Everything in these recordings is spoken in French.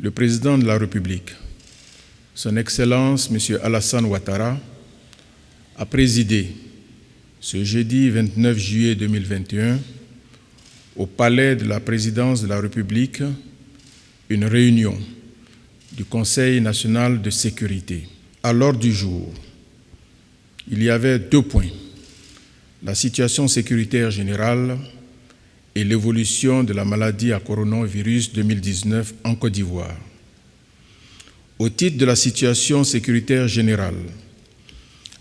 le président de la République, Son Excellence M. Alassane Ouattara, a présidé ce jeudi 29 juillet 2021 au Palais de la Présidence de la République une réunion du Conseil national de sécurité. À l'ordre du jour, il y avait 2 points: la situation sécuritaire générale et l'évolution de la maladie à coronavirus 2019 en Côte d'Ivoire. Au titre de la situation sécuritaire générale,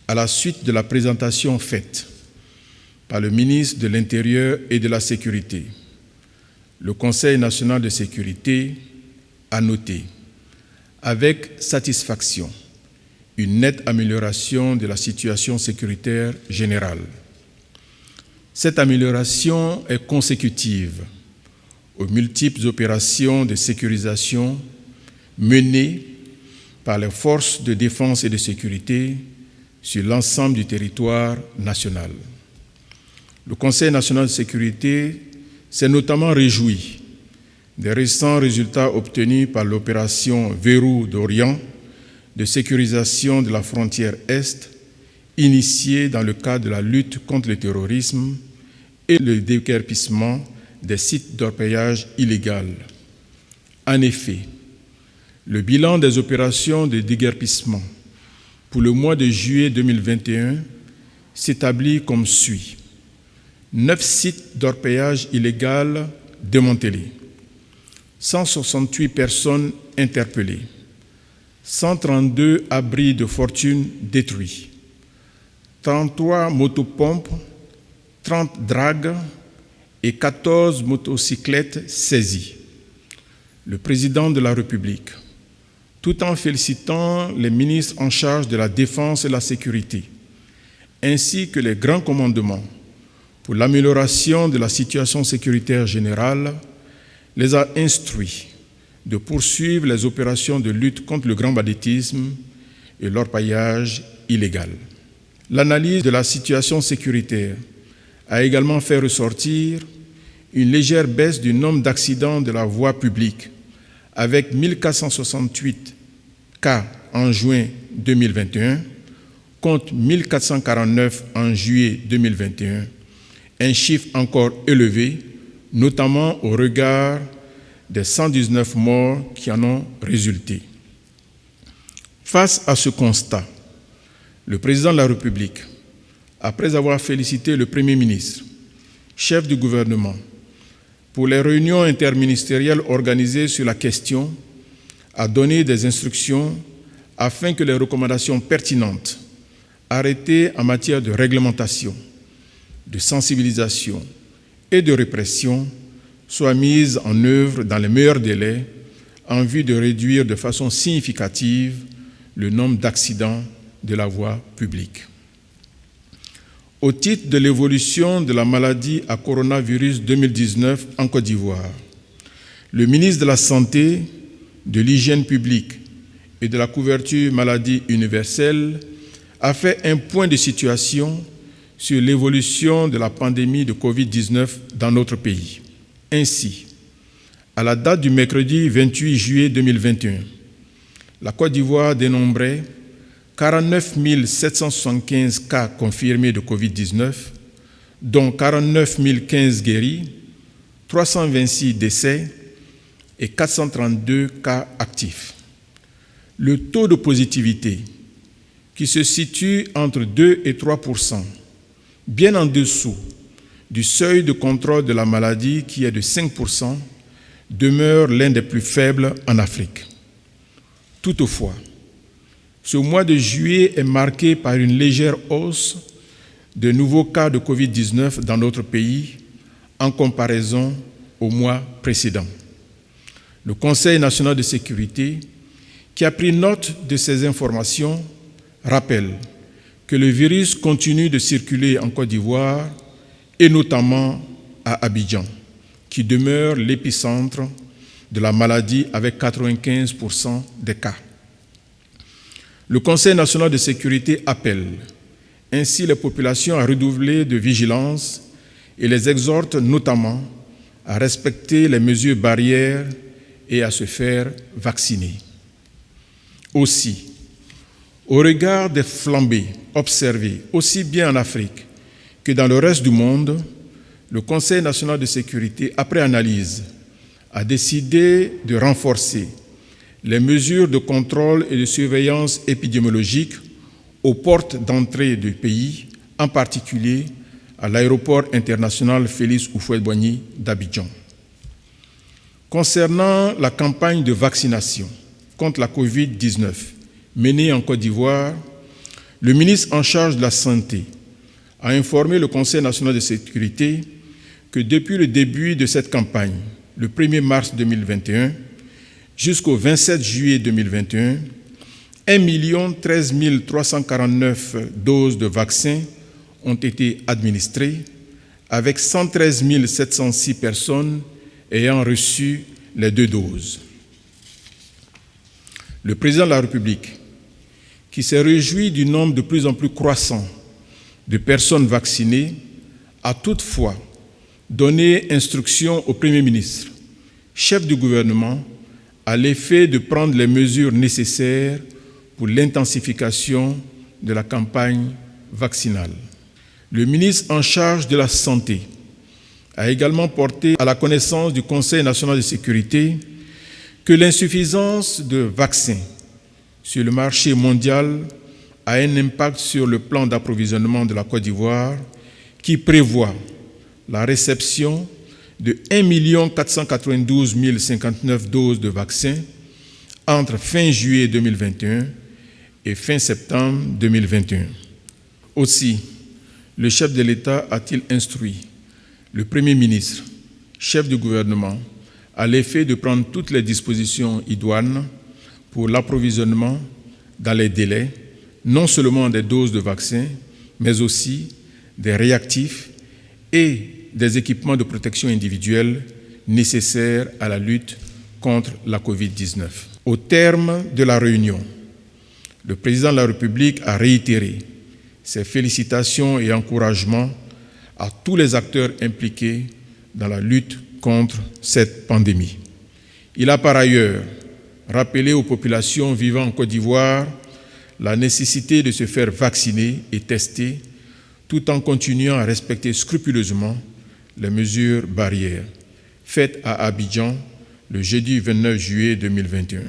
à la suite de la présentation faite par le ministre de l'Intérieur et de la Sécurité, le Conseil national de sécurité a noté avec satisfaction une nette amélioration de la situation sécuritaire générale. Cette amélioration est consécutive aux multiples opérations de sécurisation menées par les forces de défense et de sécurité sur l'ensemble du territoire national. Le Conseil national de sécurité s'est notamment réjoui des récents résultats obtenus par l'opération Verrou d'Orient de sécurisation de la frontière Est, initiée dans le cadre de la lutte contre le terrorisme et le déguerpissement des sites d'orpaillage illégal. En effet, le bilan des opérations de déguerpissement pour le mois de juillet 2021 s'établit comme suit: 9 sites d'orpaillage illégal démantelés, 168 personnes interpellées, 132 abris de fortune détruits, 33 motopompes, 30 dragues et 14 motocyclettes saisies. Le président de la République, tout en félicitant les ministres en charge de la Défense et de la Sécurité, ainsi que les grands commandements pour l'amélioration de la situation sécuritaire générale, les a instruits de poursuivre les opérations de lutte contre le grand banditisme et l'orpaillage illégal. L'analyse de la situation sécuritaire a également fait ressortir une légère baisse du nombre d'accidents de la voie publique, avec 1468 cas en juin 2021 contre 1449 en juillet 2021, un chiffre encore élevé, notamment au regard des 119 morts qui en ont résulté. Face à ce constat, le président de la République, après avoir félicité le Premier ministre, chef du gouvernement, pour les réunions interministérielles organisées sur la question, a donné des instructions afin que les recommandations pertinentes arrêtées en matière de réglementation, de sensibilisation et de répression soient mises en œuvre dans les meilleurs délais en vue de réduire de façon significative le nombre d'accidents de la voie publique. Au titre de l'évolution de la maladie à coronavirus 2019 en Côte d'Ivoire, le ministre de la Santé, de l'Hygiène publique et de la couverture maladie universelle a fait un point de situation sur l'évolution de la pandémie de Covid-19 dans notre pays. Ainsi, à la date du mercredi 28 juillet 2021, la Côte d'Ivoire dénombrait 49 775 cas confirmés de Covid-19, dont 49 015 guéris, 326 décès et 432 cas actifs. Le taux de positivité, qui se situe entre 2 et 3%, bien en dessous du seuil de contrôle de la maladie qui est de 5%, demeure l'un des plus faibles en Afrique. Toutefois, ce mois de juillet est marqué par une légère hausse de nouveaux cas de Covid-19 dans notre pays en comparaison au mois précédent. Le Conseil national de sécurité, qui a pris note de ces informations, rappelle que le virus continue de circuler en Côte d'Ivoire et notamment à Abidjan, qui demeure l'épicentre de la maladie avec 95% des cas. Le Conseil national de sécurité appelle ainsi les populations à redoubler de vigilance et les exhorte notamment à respecter les mesures barrières et à se faire vacciner. Aussi, au regard des flambées observées aussi bien en Afrique que dans le reste du monde, le Conseil national de sécurité, après analyse, a décidé de renforcer les mesures de contrôle et de surveillance épidémiologique aux portes d'entrée du pays, en particulier à l'aéroport international Félix Houphouët-Boigny d'Abidjan. Concernant la campagne de vaccination contre la COVID-19 menée en Côte d'Ivoire, le ministre en charge de la Santé a informé le Conseil national de sécurité que depuis le début de cette campagne, le 1er mars 2021, jusqu'au 27 juillet 2021, 1 13 349 doses de vaccins ont été administrées, avec 113 706 personnes ayant reçu les 2 doses. Le président de la République, qui s'est réjoui du nombre de plus en plus croissant de personnes vaccinées, a toutefois donné instruction au Premier ministre, chef du gouvernement, à l'effet de prendre les mesures nécessaires pour l'intensification de la campagne vaccinale. Le ministre en charge de la Santé a également porté à la connaissance du Conseil national de sécurité que l'insuffisance de vaccins sur le marché mondial a un impact sur le plan d'approvisionnement de la Côte d'Ivoire qui prévoit la réception de 1 492 059 doses de vaccins entre fin juillet 2021 et fin septembre 2021. Aussi, le chef de l'État a-t-il instruit le Premier ministre, chef du gouvernement, à l'effet de prendre toutes les dispositions idoines pour l'approvisionnement dans les délais, non seulement des doses de vaccins, mais aussi des réactifs et des équipements de protection individuelle nécessaires à la lutte contre la COVID-19. Au terme de la réunion, le président de la République a réitéré ses félicitations et encouragements à tous les acteurs impliqués dans la lutte contre cette pandémie. Il a par ailleurs rappelé aux populations vivant en Côte d'Ivoire la nécessité de se faire vacciner et tester tout en continuant à respecter scrupuleusement les mesures barrières faites à Abidjan le jeudi 29 juillet 2021.